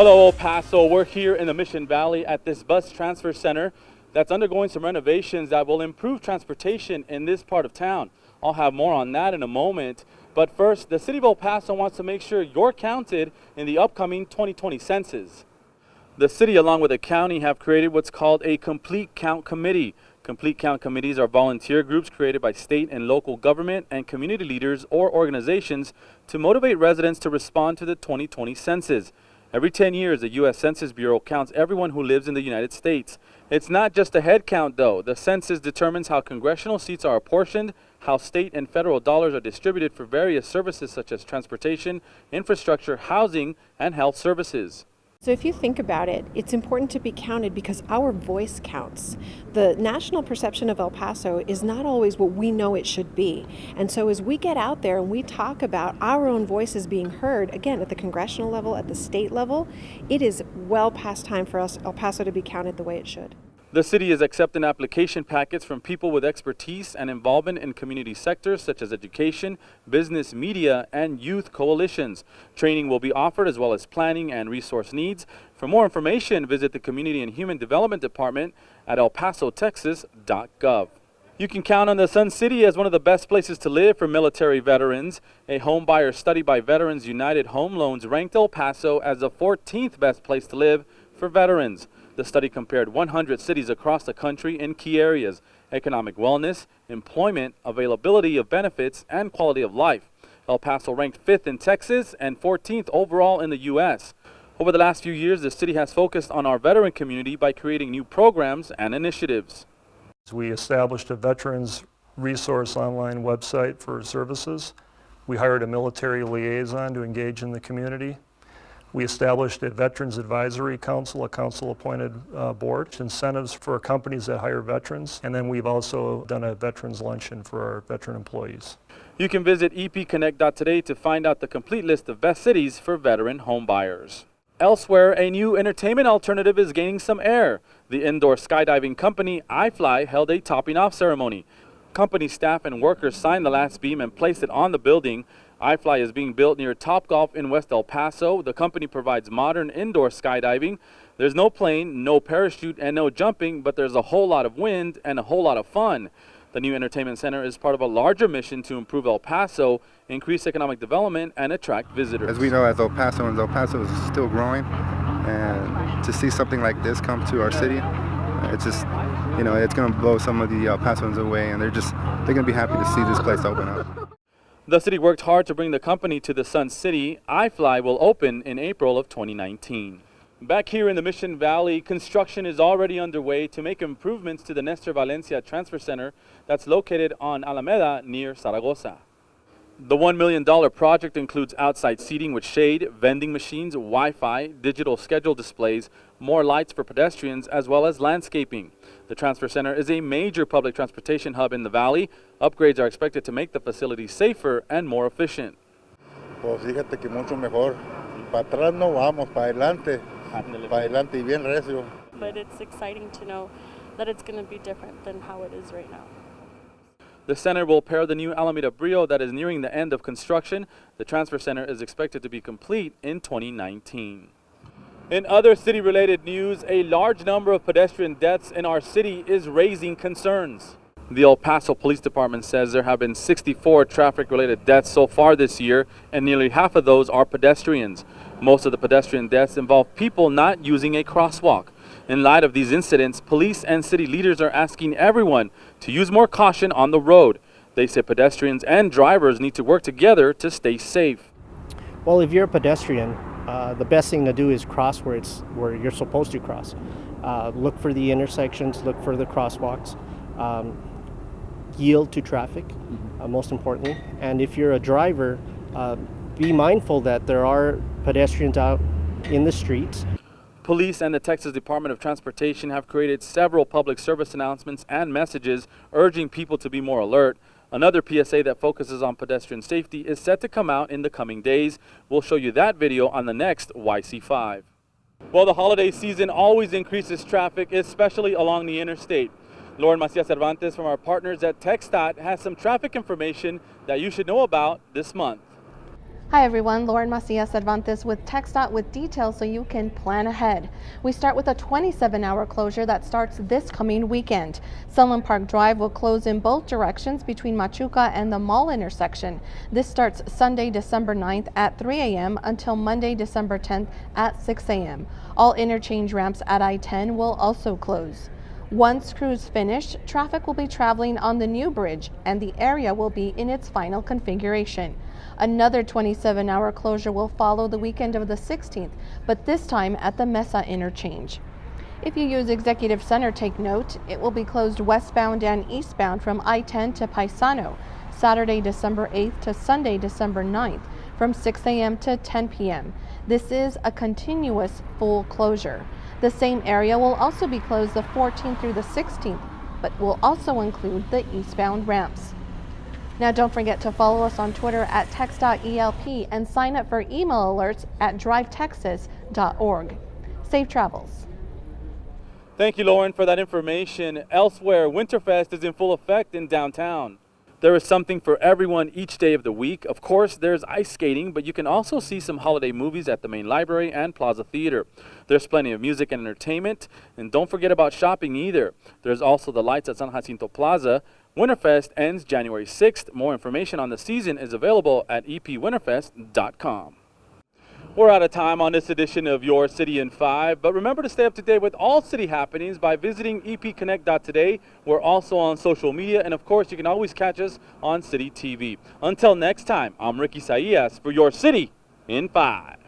Hello, El Paso. We're here in the Mission Valley at this bus transfer center that's undergoing some renovations that will improve transportation in this part of town. I'll have more on that in a moment. But first, the city of El Paso wants to make sure you're counted in the upcoming 2020 census. The city, along with the county, have created what's called a Complete Count Committee. Complete Count Committees are volunteer groups created by state and local government and community leaders or organizations to motivate residents to respond to the 2020 census. Every 10 years, the U.S. Census Bureau counts everyone who lives in the United States. It's not just a head count, though. The census determines how congressional seats are apportioned, how state and federal dollars are distributed for various services such as transportation, infrastructure, housing, and health services. So if you think about it, it's important to be counted because our voice counts. The national perception of El Paso is not always what we know it should be. And so as we get out there and we talk about our own voices being heard, again, at the congressional level, at the state level, it is well past time for us, El Paso, to be counted the way it should. The city is accepting application packets from people with expertise and involvement in community sectors such as education, business, media, and youth coalitions. Training will be offered as well as planning and resource needs. For more information, visit the Community and Human Development Department at elpasotexas.gov. You can count on the Sun City as one of the best places to live for military veterans. A home buyer study by Veterans United Home Loans ranked El Paso as the 14th best place to live for veterans. The study compared 100 cities across the country in key areas: economic wellness, employment, availability of benefits, and quality of life. El Paso ranked 5th in Texas and 14th overall in the U.S. Over the last few years, the city has focused on our veteran community by creating new programs and initiatives. We established a veterans resource online website for services. We hired a military liaison to engage in the community. We established a Veterans Advisory Council, a council-appointed board, incentives for companies that hire veterans, and then we've also done a veterans luncheon for our veteran employees. You can visit epconnect.today to find out the complete list of best cities for veteran home buyers. Elsewhere, a new entertainment alternative is gaining some air. The indoor skydiving company iFly held a topping-off ceremony. Company staff and workers signed the last beam and placed it on the building. iFly is being built near Topgolf in West El Paso. The company provides modern indoor skydiving. There's no plane, no parachute, and no jumping, but there's a whole lot of wind and a whole lot of fun. The new entertainment center is part of a larger mission to improve El Paso, increase economic development, and attract visitors. As we know, as El Paso is still growing, and to see something like this come to our city, it's just, you know, it's going to blow some of the El Pasoans away, and they're going to be happy to see this place open up. The city worked hard to bring the company to the Sun City. iFly will open in April of 2019. Back here in the Mission Valley, construction is already underway to make improvements to the Nestor Valencia Transfer Center that's located on Alameda near Zaragoza. The $1 million project includes outside seating with shade, vending machines, Wi-Fi, digital schedule displays, more lights for pedestrians, as well as landscaping. The transfer center is a major public transportation hub in the valley. Upgrades are expected to make the facility safer and more efficient. Pues fíjate que mucho mejor. Para atrás no vamos, para adelante y bien recio. But it's exciting to know that it's going to be different than how it is right now. The center will pair the new Alameda Brio that is nearing the end of construction. The transfer center is expected to be complete in 2019. In other city-related news, a large number of pedestrian deaths in our city is raising concerns. The El Paso Police Department says there have been 64 traffic-related deaths so far this year, and nearly half of those are pedestrians. Most of the pedestrian deaths involve people not using a crosswalk. In light of these incidents, police and city leaders are asking everyone to use more caution on the road. They say pedestrians and drivers need to work together to stay safe. Well, if you're a pedestrian, the best thing to do is cross where you're supposed to cross. Look for the intersections, look for the crosswalks, yield to traffic, most importantly. And if you're a driver, be mindful that there are pedestrians out in the streets. Police and the Texas Department of Transportation have created several public service announcements and messages urging people to be more alert. Another PSA that focuses on pedestrian safety is set to come out in the coming days. We'll show you that video on the next YC5. Well, the holiday season always increases traffic, especially along the interstate. Lauren Macias Cervantes from our partners at TXDoT has some traffic information that you should know about this month. Hi everyone, Lauren Macias Cervantes with TXDoT with details so you can plan ahead. We start with a 27-hour closure that starts this coming weekend. Sunland Park Drive will close in both directions between Machuca and the mall intersection. This starts Sunday, December 9th at 3 a.m. until Monday, December 10th at 6 a.m. All interchange ramps at I-10 will also close. Once crews finish, traffic will be traveling on the new bridge and the area will be in its final configuration. Another 27-hour closure will follow the weekend of the 16th, but this time at the Mesa interchange. If you use Executive Center, take note, it will be closed westbound and eastbound from I-10 to Paisano, Saturday, December 8th to Sunday, December 9th, from 6 a.m. to 10 p.m. This is a continuous full closure. The same area will also be closed the 14th through the 16th, but will also include the eastbound ramps. Now don't forget to follow us on Twitter at TXDoT and sign up for email alerts at drivetexas.org. Safe travels. Thank you, Lauren, for that information. Elsewhere, Winterfest is in full effect in downtown. There is something for everyone each day of the week. Of course, there's ice skating, but you can also see some holiday movies at the main library and Plaza Theater. There's plenty of music and entertainment, and don't forget about shopping either. There's also the lights at San Jacinto Plaza. Winterfest ends January 6th. More information on the season is available at epwinterfest.com. We're out of time on this edition of Your City in 5, but remember to stay up to date with all city happenings by visiting epconnect.today. We're also on social media, and of course, you can always catch us on City TV. Until next time, I'm Ricky Saillas for Your City in 5.